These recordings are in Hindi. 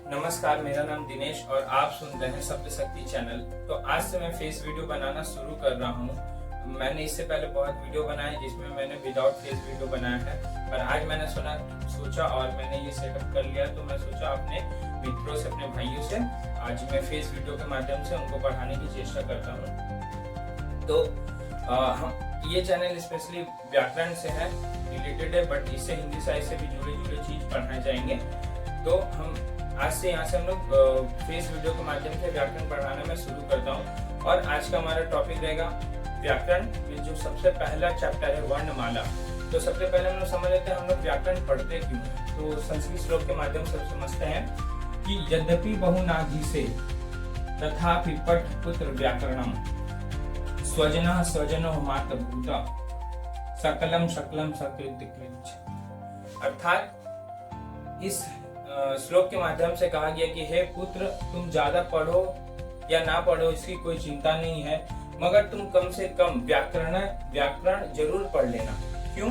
नमस्कार, मेरा नाम दिनेश और आप सुन रहे हैं सप्तशक्ति चैनल। तो आज से मैं फेस वीडियो बनाना शुरू कर रहा हूँ। मैंने इससे पहले बहुत वीडियो बनाए जिसमें मैंने विदाउट फेस वीडियो बनाया है, पर आज मैंने सोचा और मैंने ये सेटअप कर लिया। तो मैं सोचा अपने मित्रों से, अपने भाइयों से आज मैं फेस वीडियो के माध्यम से उनको पढ़ाने की चेष्टा करता हूँ। तो हम ये चैनल स्पेशली व्याकरण से है रिलेटेड है, बट इससे हिंदी साहित्य से भी जुड़े चीज पढ़ाए जाएंगे। तो हम आज से यहाँ से हम लोग फेस वीडियो के माध्यम से व्याकरण पढ़ाना मैं शुरू करता हूँ। और आज का हमारा टॉपिक रहेगा व्याकरण में जो सबसे पहला चैप्टर है वर्णमाला। तो सबसे पहले हम लोग समझ लेते हैं हम लोग व्याकरण पढ़ते क्यों हैं। तो संस्कृत श्लोक के माध्यम से समझते हैं कि यद्यपि बहुनाधीसे तथापि पठ पुत्र व्याकरणम स्वजनः स्वजनो मातभूता सकलम शकलम सकृत कृच्छ। अर्थात इस श्लोक के माध्यम से कहा गया कि हे पुत्र, तुम ज्यादा पढ़ो या ना पढ़ो इसकी कोई चिंता नहीं है, मगर तुम कम से कम व्याकरण जरूर पढ़ लेना। क्यों?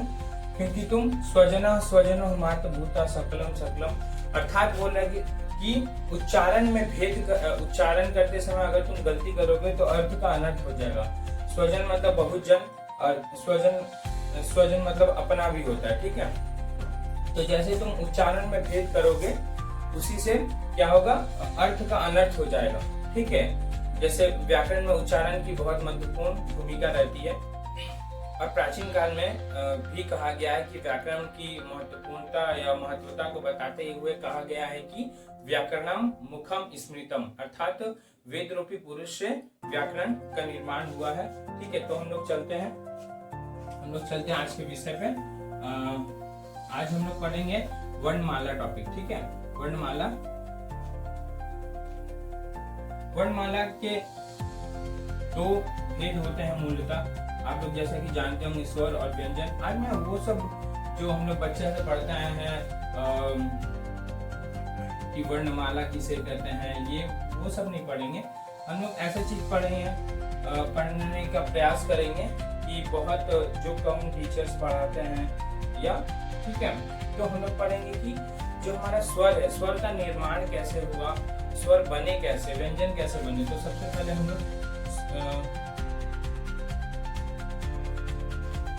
क्योंकि तुम स्वजनो मातभूता सकलम सकलम, अर्थात बोल रहे कि उच्चारण में उच्चारण करते समय अगर तुम गलती करोगे तो अर्थ का अनर्थ हो जाएगा। स्वजन मतलब बहुजन और स्वजन मतलब अपना भी होता है, ठीक है। तो जैसे तुम उच्चारण में भेद करोगे उसी से क्या होगा, अर्थ का अनर्थ हो जाएगा, ठीक है। जैसे व्याकरण में उच्चारण की बहुत महत्वपूर्ण भूमिका रहती है और प्राचीन काल में भी कहा गया है कि व्याकरण की महत्वपूर्णता या महत्वता को बताते हुए कहा गया है कि व्याकरणम मुखम स्मृतम, अर्थात वेद रूपी पुरुष से व्याकरण का निर्माण हुआ है, ठीक है। तो हम लोग चलते हैं आज के विषय पे। आज हम लोग पढ़ेंगे वर्णमाला टॉपिक, ठीक है। वर्णमाला के दो भेद होते हैं मूलतः। आप लोग जैसा कि जानते होंगे स्वर और व्यंजन। आज मैं वो सब जो हम लोग बच्चे से पढ़ते आए हैं कि वर्णमाला किसे कहते हैं, ये वो सब नहीं पढ़ेंगे। हम लोग ऐसा चीज पढ़ने का प्रयास करेंगे कि बहुत जो कम टीचर्स पढ़ाते हैं, या ठीक है। तो हम लोग पढ़ेंगे कि जो हमारा स्वर है, स्वर का निर्माण कैसे हुआ, स्वर बने कैसे, व्यंजन कैसे बने। तो सबसे पहले हम लोग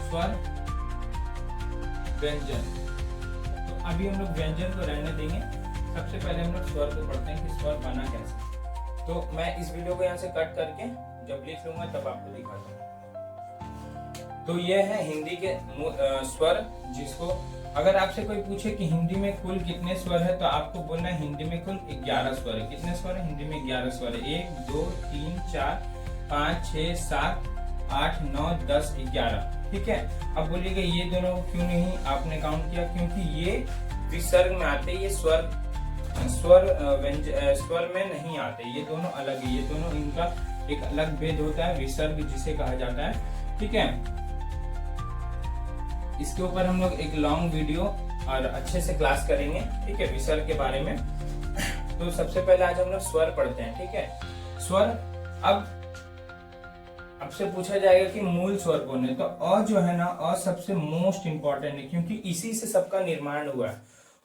स्वर व्यंजन, तो अभी हम लोग व्यंजन को रहने देंगे। सबसे पहले हम लोग स्वर को पढ़ते हैं कि स्वर बना कैसे। तो मैं इस वीडियो को यहाँ से कट करके जब लिख लूंगा तब आपको दिखाता हूँ। तो ये है हिंदी के स्वर, जिसको अगर आपसे कोई पूछे कि हिंदी में कुल कितने स्वर है तो आपको बोलना है हिंदी में कुल 11 स्वर है। कितने स्वर है? हिंदी में 11 स्वर है। 1 2 3 4 5 6 7 8 9 10 11, ठीक है। अब बोलिएगा ये दोनों क्यों नहीं आपने काउंट किया? क्योंकि ये विसर्ग में आते, ये स्वर में नहीं आते, ये दोनों अलग है। ये दोनों, इनका एक अलग भेद होता है, विसर्ग जिसे कहा जाता है, ठीक है। इसके ऊपर हम लोग एक लॉन्ग वीडियो और अच्छे से क्लास करेंगे, ठीक है, विसर्ग के बारे में। तो सबसे पहले आज हम लोग स्वर पढ़ते हैं, ठीक है। स्वर, अब आपसे पूछा जाएगा कि मूल स्वर कौन है, तो अ जो है ना, अ सबसे मोस्ट इंपॉर्टेंट है, क्योंकि इसी से सबका निर्माण हुआ है,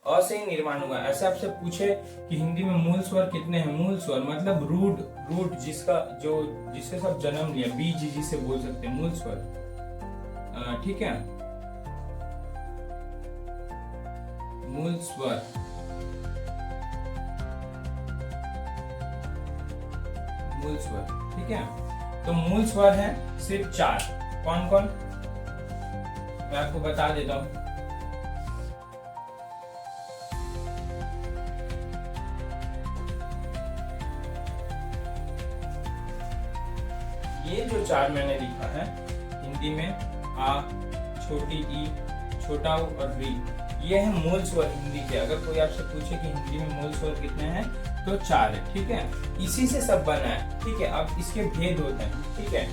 अ से ही निर्माण हुआ है। ऐसे आपसे पूछे कि हिंदी में मूल स्वर कितने हैं, मूल स्वर मतलब रूट जिससे सब जन्म लिया, बीज जिसे बोल सकते हैं, मूल स्वर, ठीक है। मूल स्वर, ठीक है। तो मूल स्वर है सिर्फ 4। कौन कौन, मैं आपको बता देता हूं। ये जो 4 मैंने लिखा है हिंदी में, आ, छोटी ई, छोटा उ और री, ये है मूल स्वर हिंदी के। अगर कोई आपसे पूछे कि हिंदी में मूल स्वर कितने हैं तो 4 है, ठीक है। इसी से सब बना है, ठीक है। अब इसके भेद होते हैं, ठीक है,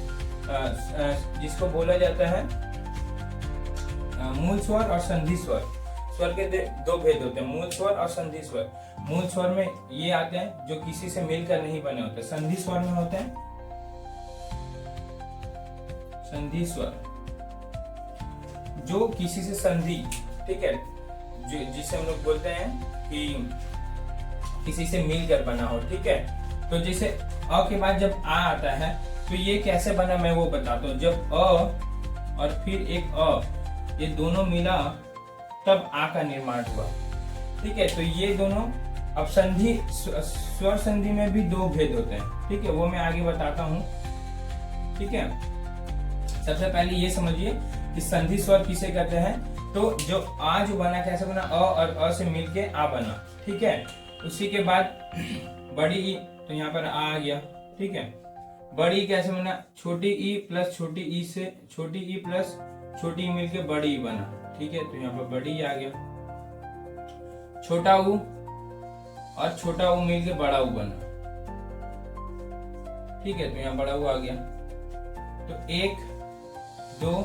जिसको बोला जाता है मूल स्वर और संधि स्वर। स्वर के दो भेद होते हैं, मूल स्वर और संधि स्वर। मूल स्वर में ये आते हैं जो किसी से मिलकर नहीं बने होते। संधि स्वर में होते हैं संधि स्वर जो किसी से संधि, ठीक है, जिसे हम लोग बोलते हैं कि किसी से मिलकर बना हो। ठीक है, तो जैसे अ के बाद जब आ आता है तो ये कैसे बना मैं वो बताता हूँ। जब अ और फिर एक अ ये दोनों मिला तब आ का निर्माण हुआ। ठीक है, तो ये दोनों अब संधि स्वर संधि में भी दो भेद होते हैं। ठीक है, वो मैं आगे बताता हूँ। ठीक है, सबसे पहले ये समझिए कि संधि स्वर किसे कहते हैं। तो जो आ जो बना कैसे बना, अ और अ से मिलके आ बना। ठीक है, उसी के बाद बड़ी ई, तो यहाँ पर आ गया। ठीक है, बड़ी कैसे बना, छोटी ई प्लस छोटी ई से छोटी ई प्लस छोटी ई मिलके बड़ी ई बना। ठीक है, तो यहाँ पर बड़ी ई आ गया। छोटा ऊ और छोटा ऊ मिलके बड़ा ऊ बना। ठीक है, तो यहाँ बड़ा ऊ आ गया। तो 1 2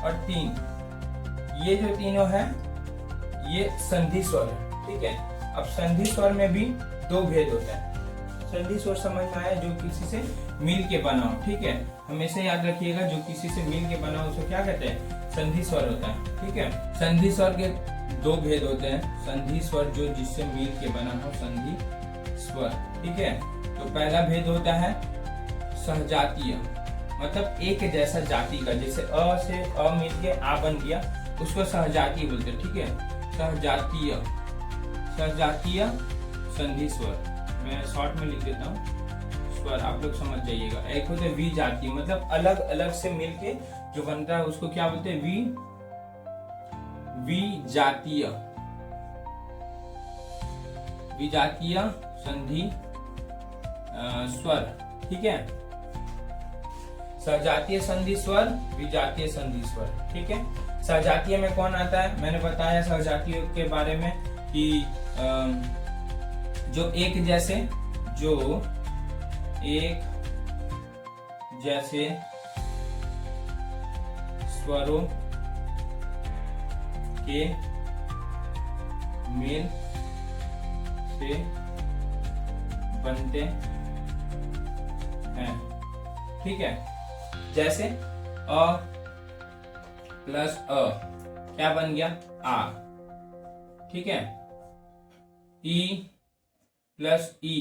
और 3 ये जो तीनों है ये संधि स्वर है। ठीक है, अब संधि स्वर में भी दो भेद होते हैं। संधि स्वर समझ में आया, जो किसी से मिल के बना हो। ठीक है, हमेशा याद रखिएगा, जो किसी से मिल के बना हो उसको क्या कहते हैं, संधि स्वर होता है। ठीक है, संधि स्वर के दो भेद होते हैं। संधि स्वर जो जिससे मिल के बना हो, संधि स्वर। ठीक है, तो पहला भेद होता है सहजातीय, मतलब एक जैसा जाति का। जैसे अ से अ मिल के आ बन गया, उसको सहजातीय बोलते हैं। ठीक है, सहजातीय सहजातीय संधि स्वर मैं शॉर्ट में लिख देता हूँ स्वर, आप लोग समझ जाइएगा। एक होते वी जातीय, मतलब अलग अलग से मिलके जो बनता है उसको क्या बोलते हैं, विजातीय विजातीय संधि स्वर। ठीक है, सजातीय संधि स्वर, विजातीय संधि स्वर। ठीक है, सजातीय में कौन आता है, मैंने बताया सजातीय के बारे में कि जो एक जैसे स्वरों के मेल से बनते हैं। ठीक है, जैसे अ प्लस अ क्या बन गया, आ। ठीक है, ई प्लस ई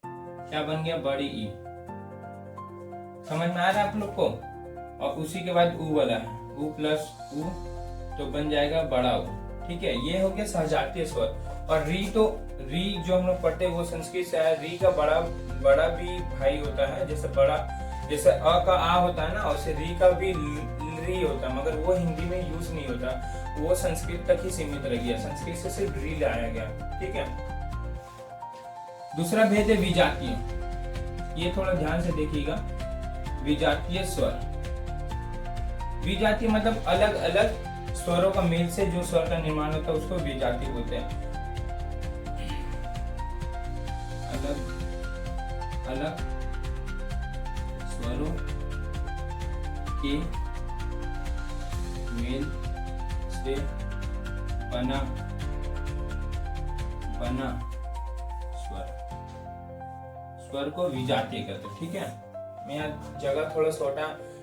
क्या बन गया, बड़ी ई। समझ में आ रहा है आप लोग को। और उसी के बाद ऊ वाला है, ऊ प्लस ऊ तो बन जाएगा बड़ा ऊ। ठीक है, ये हो गया सहजातीय स्वर। और री, तो री जो हम लोग पढ़ते हैं वो संस्कृत से आया। री का बड़ा भी भाई होता है। जैसे अ का आ होता है ना, वैसे री का भी री होता है, मगर वो हिंदी में यूज नहीं होता, वो संस्कृत तक ही सीमित रह गया। संस्कृत से सिर्फ री लाया गया। ठीक है, दूसरा भेद है विजातीय। ये थोड़ा ध्यान से देखिएगा, विजातीय स्वर। विजातीय मतलब अलग अलग स्वरों का मेल से जो स्वर का निर्माण होता है उसको विजातीय बोलते हैं। अलग अलग स्वरों के मेल से बना स्वर को विजातीय कहते हैं। ठीक है, मैं यहाँ जगह थोड़ा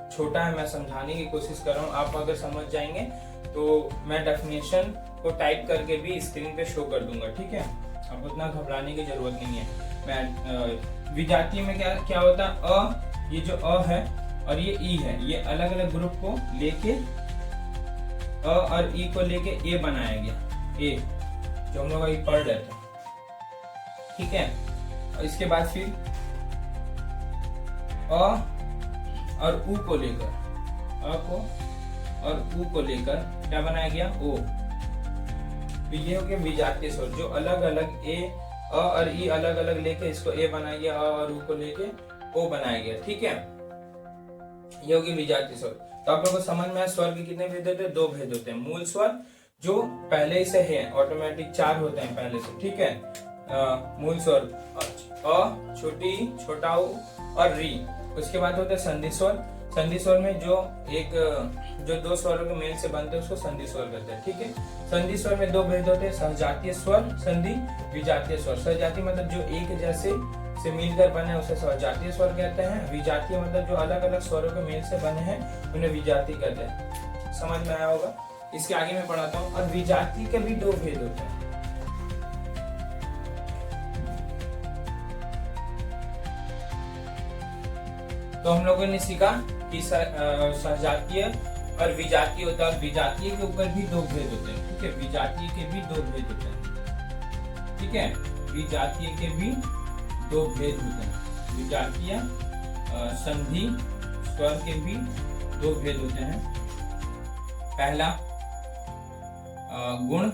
छोटा है, मैं समझाने की कोशिश कर रहा हूँ। आप अगर समझ जाएंगे तो मैं डेफिनेशन को टाइप करके भी स्क्रीन पे शो कर दूंगा। ठीक है, अब उतना घबराने की जरूरत नहीं है। मैं विजातीय में क्या होता है, अ, ये जो अ है और ये ई है, ये अलग अलग ग्रुप को लेके अ और ई को लेके ए बनाया गया। ए जो हम लोग अभी पढ़ रहे थे। ठीक है, और इसके बाद फिर अ और ऊ को लेकर, अ को और ऊ को लेकर क्या बनाया गया, ओ। तो ये हो गया विजातीय स्वर, जो अलग अलग ए, अ और ई अलग अलग लेके इसको ए बनाया गया, अ और ऊ को लेके ओ बनाया गया। ठीक है, ये हो गया विजातीय स्वर। तो आप लोगों को समझ में आया स्वर के कितने भेद होते हैं, दो भेद होते हैं। मूल स्वर जो पहले से है, ऑटोमेटिक 4 होते हैं पहले से। ठीक है, मूल स्वर अ, छोटी, छोटा ऊ और री। उसके बाद होता है संधि स्वर। संधि स्वर में जो दो स्वरों के मेल से बनते हैं उसको संधि स्वर कहते हैं। ठीक है, संधि स्वर में दो भेद होते हैं, सहजातीय स्वर संधि, विजातीय स्वर। सहजातीय मतलब जो एक जैसे से मिलकर बने उसे सहजातीय स्वर कहते हैं। विजातीय मतलब जो अलग अलग स्वरों के मेल से बने हैं उन्हें विजातीय कहते हैं। समझ में आया होगा। इसके आगे मैं पढ़ाता हूँ। और विजातीय के भी दो भेद होते हैं। तो हम लोगों ने सीखा कि सजातीय और विजातीय होता है, और विजातीय के ऊपर भी दो भेद होते हैं, ठीक है। विजातीय के भी दो भेद होते हैं, ठीक है। विजातीय के भी दो भेद होते हैं। विजातीय संधि स्वर के भी दो भेद होते हैं। पहला गुण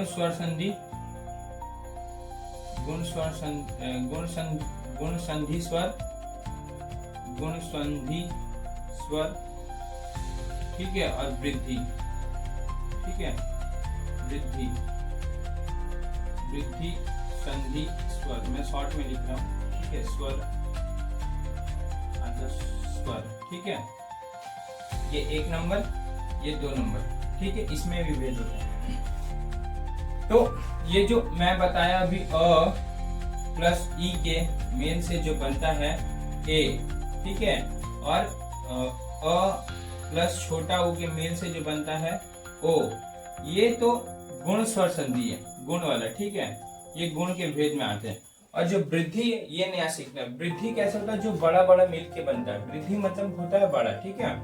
स्वर संधि, गुण संधि स्वर, ठीक है। और वृद्धि, ठीक है। वृद्धि संधि स्वर, मैं शॉर्ट में लिख रहा हूँ, ठीक है। स्वर, ठीक है। ये 1 नंबर, ये 2 नंबर, ठीक है। इसमें भी भेद होता है। तो ये जो मैं बताया अभी अ प्लस ई के मेल से जो बनता है ए, ठीक है। और अ प्लस छोटा ऊ के मेल से जो बनता है ओ, ये तो गुण स्वर संधि है, गुण वाला, ठीक है। ये गुण के भेद में आते हैं। और जो वृद्धि, ये नया सीखना है। वृद्धि कैसे होता है? जो बड़ा बड़ा मिल के बनता है। वृद्धि मतलब होता है बड़ा, ठीक है।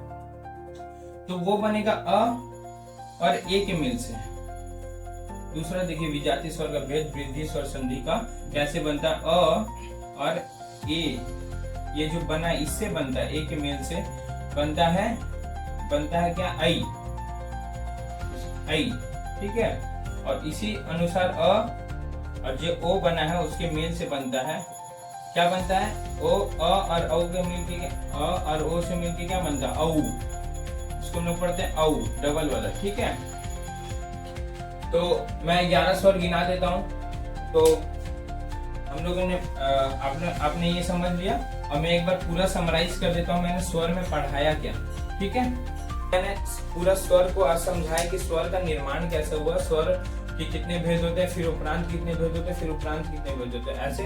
तो वो बनेगा अ और ए के मिल से। दूसरा देखिए विजातीय स्वर का भेद, वृद्धि स्वर संधि का कैसे बनता है? अ और ए, ये जो बना इससे बनता है, ए के मेल से बनता है क्या? आई, ठीक है। और इसी अनुसार अ और जो ओ बना है उसके मेल से बनता है, क्या बनता है? ओ, अ और औ के मिल के, अ और ओ से मिल के क्या बनता है? औ। इसको हम लोग पढ़ते हैं औ, डबल वाला, ठीक है। तो मैं 11 स्वर गिना देता हूँ। तो हम लोगों ने आपने ये समझ लिया। और मैं एक बार पूरा समराइज कर देता हूँ, मैंने स्वर में पढ़ाया क्या, ठीक है। मैंने पूरा स्वर को आज समझाया कि स्वर का निर्माण कैसे हुआ, स्वर के कितने भेद होते हैं, फिर उपरांत कितने भेद होते हैं, फिर उपरांत कितने भेद होते हैं। ऐसे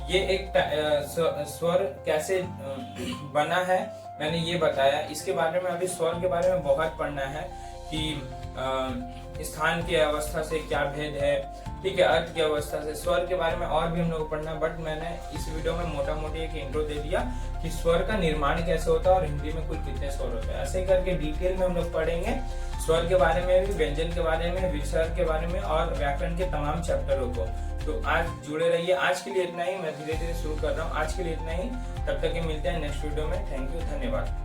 ये एक स्वर कैसे बना है मैंने ये बताया। इसके बारे में अभी स्वर के बारे में बहुत पढ़ना है कि स्थान की अवस्था से क्या भेद है, ठीक है। अर्थ की अवस्था से, स्वर के बारे में और भी हम लोग पढ़ना। बट मैंने इस वीडियो में मोटा मोटी एक इंट्रो दे दिया कि स्वर का निर्माण कैसे होता है और हिंदी में कुल कितने स्वर होते हैं। ऐसे करके डिटेल में हम लोग पढ़ेंगे स्वर के बारे में भी, व्यंजन के बारे में, विसर्ग के बारे में और व्याकरण के तमाम चैप्टरों को। तो आज जुड़े रहिए। आज के लिए इतना ही, मैं धीरे धीरे शुरू कर रहा हूँ। आज के लिए इतना ही, तब तक के मिलते हैं नेक्स्ट वीडियो में। थैंक यू, धन्यवाद।